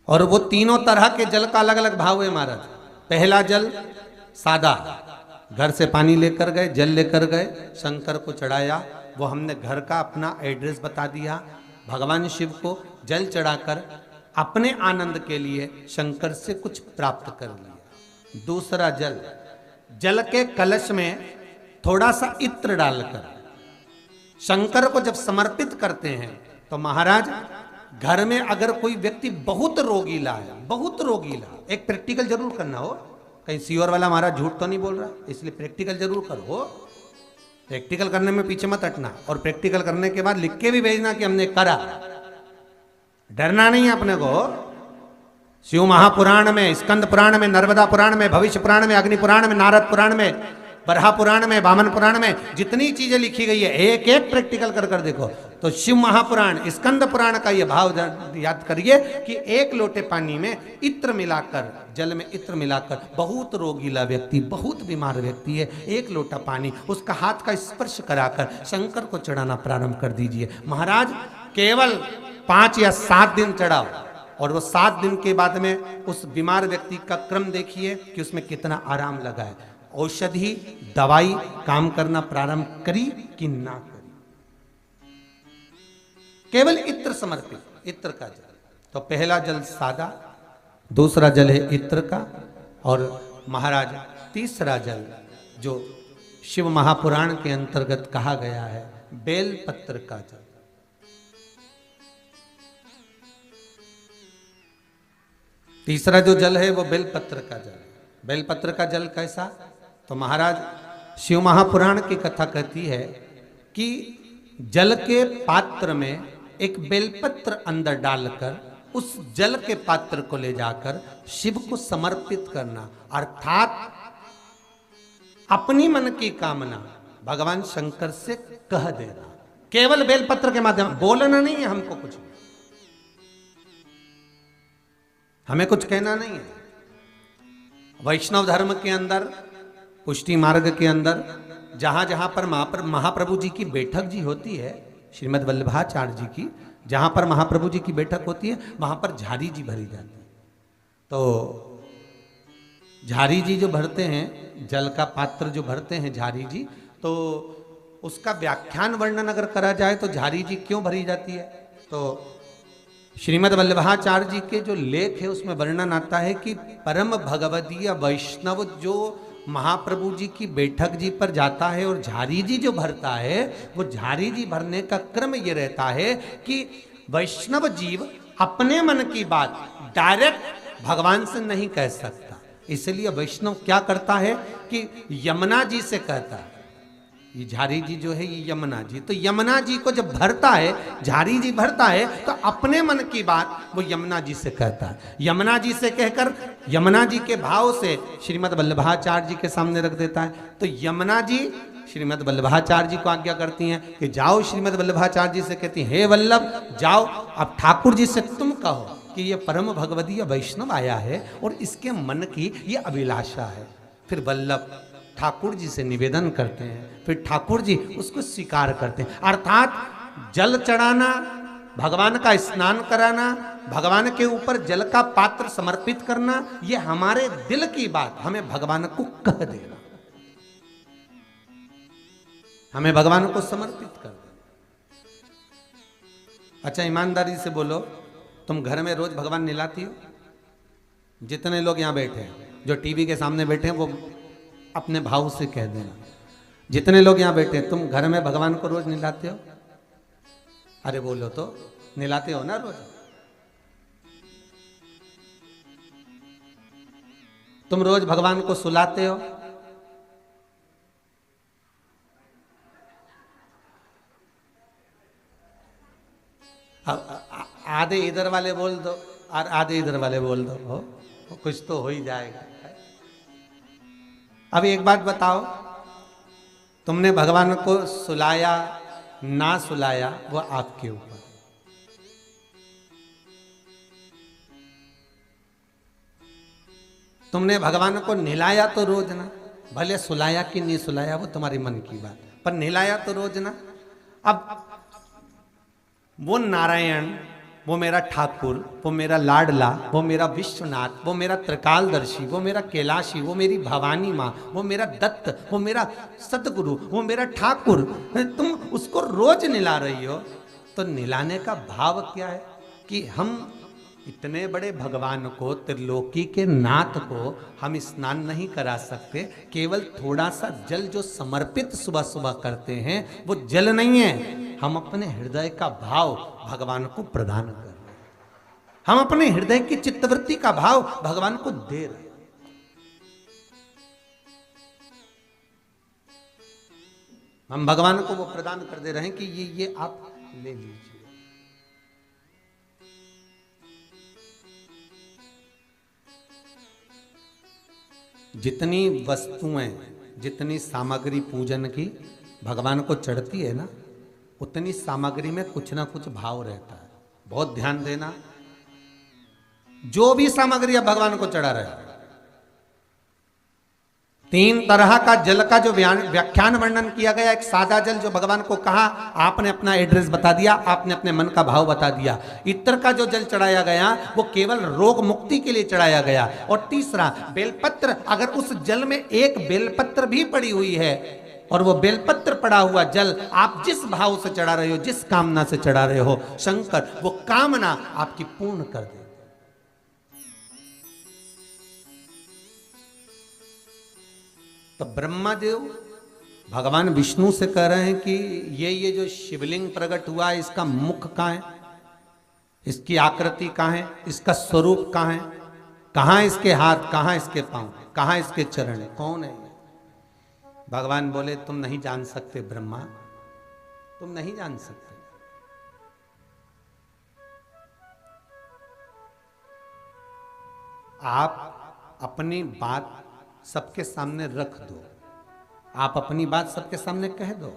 और वो तीनों तरह के जल का अलग अलग भाव है महाराज। पहला जल सादा, घर से पानी लेकर गए, जल लेकर गए, शंकर को चढ़ाया, वो हमने घर का अपना एड्रेस बता दिया, भगवान शिव को जल चढ़ाकर अपने आनंद के लिए शंकर से कुछ प्राप्त कर लिया। दूसरा जल, जल के कलश में थोड़ा सा इत्र डालकर शंकर को जब समर्पित करते हैं तो महाराज घर में अगर कोई व्यक्ति बहुत रोगीला है, बहुत रोगीला, एक प्रैक्टिकल जरूर करना हो, कहीं सीओर वाला महाराज झूठ तो नहीं बोल रहा, इसलिए प्रैक्टिकल जरूर करो। प्रैक्टिकल करने में पीछे मत हटना, और प्रैक्टिकल करने के बाद लिख के भी भेजना कि हमने करा। डरना नहीं है अपने को। शिव महापुराण में, स्कंद पुराण में, नर्मदा पुराण में, भविष्य पुराण में, अग्नि पुराण में, नारद पुराण में, बरहा पुराण में, वामन पुराण में जितनी चीजें लिखी गई है, एक एक प्रैक्टिकल कर कर देखो। तो शिव महापुराण, स्कंद पुराण का ये भाव याद करिए कि एक लोटे पानी में इत्र मिलाकर, जल में इत्र मिलाकर, बहुत रोगीला व्यक्ति, बहुत बीमार व्यक्ति है, एक लोटा पानी उसका हाथ का स्पर्श कराकर शंकर को चढ़ाना प्रारंभ कर दीजिए। महाराज केवल 5 या 7 दिन चढ़ाओ, और वो 7 दिन के बाद में उस बीमार व्यक्ति का क्रम देखिए कि उसमें कितना आराम लगा है। औषधि दवाई काम करना प्रारंभ करी कि ना करी। केवल इत्र समर्पित, इत्र का जल। तो पहला जल सादा, दूसरा जल है इत्र का, और महाराज तीसरा जल जो शिव महापुराण के अंतर्गत कहा गया है, बेलपत्र का जल। तीसरा जो जल है वो बेलपत्र का जल। बेलपत्र का जल कैसा? तो महाराज शिव महापुराण की कथा कहती है कि जल के पात्र में एक बेलपत्र अंदर डालकर उस जल के पात्र को ले जाकर शिव को समर्पित करना, अर्थात अपनी मन की कामना भगवान शंकर से कह देना। केवल बेलपत्र के माध्यम, बोलना नहीं है हमको कुछ, हमें कुछ कहना नहीं है। वैष्णव धर्म के अंदर, पुष्टि मार्ग के अंदर जहां जहां पर महाप्रभु जी की बैठक जी होती है, श्रीमद् वल्लभाचार्य जी की, जहां पर महाप्रभु जी की बैठक होती है वहां पर झारी जी भरी जाती है। तो झारी जी जो भरते हैं, जल का पात्र जो भरते हैं झारी जी, तो उसका व्याख्यान वर्णन अगर करा जाए तो झारी जी क्यों भरी जाती है, तो श्रीमद् वल्लभाचार्य जी के जो लेख है उसमें वर्णन आता है कि परम भगवदीय वैष्णव जो महाप्रभु जी की बैठक जी पर जाता है और झारी जी जो भरता है, वो झारी जी भरने का क्रम ये रहता है कि वैष्णव जीव अपने मन की बात डायरेक्ट भगवान से नहीं कह सकता, इसलिए वैष्णव क्या करता है कि यमुना जी से कहता है। ये झारी जी जो है ये यमुना जी, तो यमुना जी को जब भरता है, झारी जी भरता है, तो अपने मन की बात वो यमुना जी से कहता है। यमुना जी से कहकर यमुना जी के भाव से श्रीमद् वल्लभाचार्य जी के सामने रख देता है। तो यमुना जी श्रीमद् वल्लभाचार्य जी को आज्ञा करती हैं कि जाओ, श्रीमद् वल्लभाचार्य जी से कहती हैं, हे वल्लभ जाओ, अब ठाकुर जी से तुम कहो कि ये परम भगवदीय वैष्णव आया है और इसके मन की ये अभिलाषा है। फिर वल्लभ ठाकुर जी से निवेदन करते हैं, फिर ठाकुर जी उसको स्वीकार करते हैं। अर्थात जल चढ़ाना, भगवान का स्नान कराना, भगवान के ऊपर जल का पात्र समर्पित करना, ये हमारे दिल की बात हमें भगवान को कह देना, हमें भगवान को समर्पित कर देना। अच्छा ईमानदारी से बोलो, तुम घर में रोज भगवान नहलाती हो? जितने लोग यहाँ बैठे हैं, जो टीवी के सामने बैठे हैं, वो अपने भाव से कह देना। जितने लोग यहाँ बैठे हैं, तुम घर में भगवान को रोज नहलाते हो? अरे बोलो तो, नहलाते हो ना रोज? तुम रोज भगवान को सुलाते हो? आधे इधर वाले बोल दो और आधे इधर वाले बोल दो, हो कुछ तो हो ही जाएगा। अब एक बात बताओ, तुमने भगवान को सुलाया ना सुलाया वो आपके ऊपर। तुमने भगवान को नहलाया तो रोज ना, भले सुलाया कि नहीं सुलाया वो तुम्हारी मन की बात, पर नहलाया तो रोज ना। अब वो नारायण, वो मेरा ठाकुर, वो मेरा लाडला, वो मेरा विश्वनाथ, वो मेरा त्रिकालदर्शी, वो मेरा कैलाशी, वो मेरी भवानी माँ, वो मेरा दत्त, वो मेरा सतगुरु, वो मेरा ठाकुर, तुम उसको रोज निला रही हो। तो निलाने का भाव क्या है कि हम इतने बड़े भगवान को, त्रिलोकी के नाथ को हम स्नान नहीं करा सकते। केवल थोड़ा सा जल जो समर्पित सुबह सुबह करते हैं वो जल नहीं है, हम अपने हृदय का भाव भगवान को प्रदान कर रहे हैं, हम अपने हृदय की चित्तवृत्ति का भाव भगवान को दे रहे हैं। हम भगवान को वो प्रदान कर दे रहे हैं कि ये आप ले लीजिए। जितनी वस्तुएं, जितनी सामग्री पूजन की भगवान को चढ़ती है ना, उतनी सामग्री में कुछ ना कुछ भाव रहता है। बहुत ध्यान देना, जो भी सामग्री अब भगवान को चढ़ा रहे हैं, 3 तरह का जल का जो व्याख्यान वर्णन किया गया। एक सादा जल जो भगवान को कहा, आपने अपना एड्रेस बता दिया, आपने अपने मन का भाव बता दिया। इत्र का जो जल चढ़ाया गया वो केवल रोग मुक्ति के लिए चढ़ाया गया। और तीसरा बेलपत्र, अगर उस जल में एक बेलपत्र भी पड़ी हुई है और वो बेलपत्र पड़ा हुआ जल आप जिस भाव से चढ़ा रहे हो, जिस कामना से चढ़ा रहे हो, शंकर वो कामना आपकी पूर्ण कर दे। तो ब्रह्मा देव भगवान विष्णु से कह रहे हैं कि ये जो शिवलिंग प्रकट हुआ है, इसका मुख कहाँ है, इसकी आकृति कहाँ है, इसका स्वरूप कहाँ है, कहाँ इसके हाथ, कहाँ इसके पांव, कहाँ इसके चरण, कौन है? भगवान बोले तुम नहीं जान सकते ब्रह्मा, तुम नहीं जान सकते। आप अपनी बात सबके सामने रख दो, आप अपनी बात सबके सामने कह दो,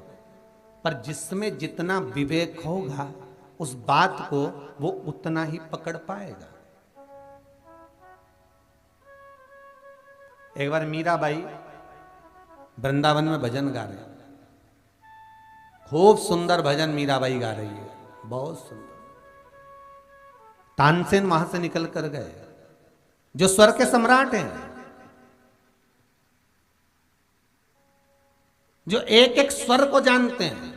पर जिसमें जितना विवेक होगा उस बात को वो उतना ही पकड़ पाएगा। एक बार मीराबाई वृंदावन में भजन गा रहे हैं, खूब सुंदर भजन मीराबाई गा रही है, बहुत सुंदर। तानसेन वहां से निकल कर गए, जो स्वर के सम्राट हैं, जो एक एक स्वर को जानते हैं।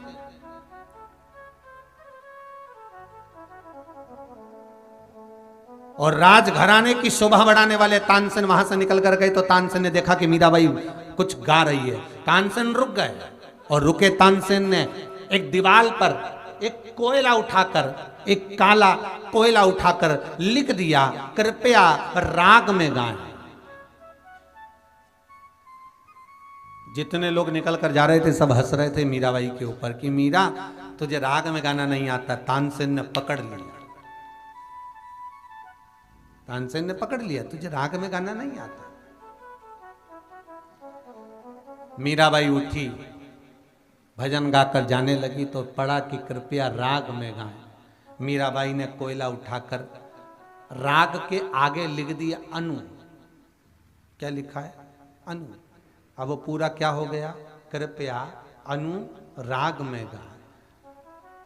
और राजघराने की शोभा बढ़ाने वाले तानसेन वहां से निकल कर गए। तो तानसेन ने देखा कि मीराबाई कुछ गा रही है, तानसेन रुक गए। और रुके तानसेन ने एक दीवार पर एक कोयला उठाकर, एक काला कोयला उठाकर लिख दिया, कृपया राग में गाएं। जितने लोग निकल कर जा रहे थे सब हंस रहे थे मीराबाई के ऊपर कि मीरा तुझे राग में गाना नहीं आता। तानसेन ने पकड़ लिया, तानसेन ने पकड़ लिया, तुझे राग में गाना नहीं आता। मीराबाई उठी, भजन गाकर जाने लगी तो पढ़ा कि कृपया राग में गाएं। मीराबाई ने कोयला उठाकर राग के आगे लिख दिया अनु। क्या लिखा है? अनु। अब वो पूरा क्या हो गया? कृपया अनुराग में गा।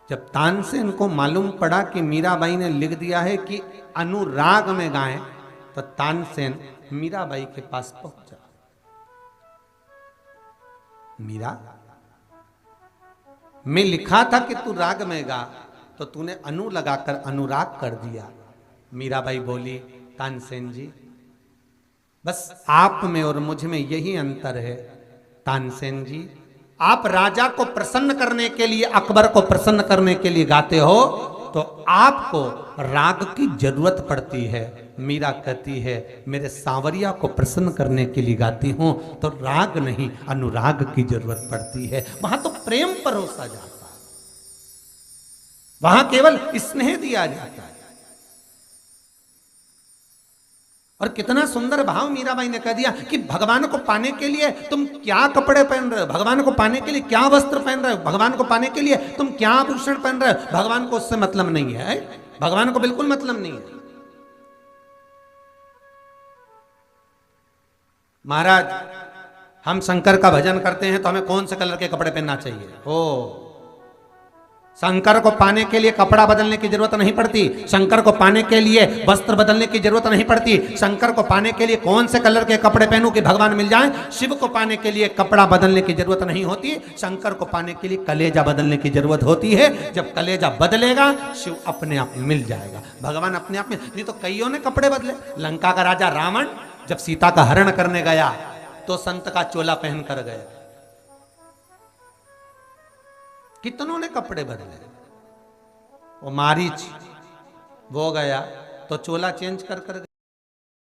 जब तानसेन को मालूम पड़ा कि मीराबाई ने लिख दिया है कि अनुराग में गाएं, तो तानसेन मीराबाई के पास पहुंचा। मीरा, मैं लिखा था कि तू राग में गा, तो तूने अनु लगाकर अनुराग कर दिया। मीराबाई बोली, तानसेन जी, बस आप में और मुझ में यही अंतर है। तानसेन जी, आप राजा को प्रसन्न करने के लिए, अकबर को प्रसन्न करने के लिए गाते हो, तो आपको राग की जरूरत पड़ती है। मीरा कहती है, मेरे सांवरिया को प्रसन्न करने के लिए गाती हूं, तो राग नहीं अनुराग की जरूरत पड़ती है। वहां तो प्रेम परोसा जाता है, वहां केवल स्नेह दिया जाता है। और कितना सुंदर भाव मीराबाई ने कह दिया कि भगवान को पाने के लिए तुम क्या कपड़े पहन रहे हो, भगवान को पाने के लिए क्या वस्त्र पहन रहे हो, भगवान को पाने के लिए तुम क्या आभूषण पहन रहे हो, भगवान को उससे मतलब नहीं है। भगवान को बिल्कुल मतलब नहीं है। महाराज, हम शंकर का भजन करते हैं तो हमें कौन से कलर के कपड़े पहनना चाहिए? ओ, शंकर को पाने के लिए कपड़ा बदलने की जरूरत नहीं पड़ती, शंकर को पाने के लिए वस्त्र बदलने की जरूरत नहीं पड़ती, शंकर को पाने के लिए कौन से कलर के कपड़े पहनूं कि भगवान मिल जाएं। शिव को पाने के लिए कपड़ा बदलने की जरूरत नहीं होती, शंकर को पाने के लिए कलेजा बदलने की जरूरत होती है। जब कलेजा बदलेगा शिव अपने आप मिल जाएगा, भगवान अपने आप में। नहीं तो कईयों ने कपड़े बदले। लंका का राजा रावण जब सीता का हरण करने गया तो संत का चोला पहन कर गया, कितनों ने कपड़े बदले। वो मारीच वो गया तो चोला चेंज कर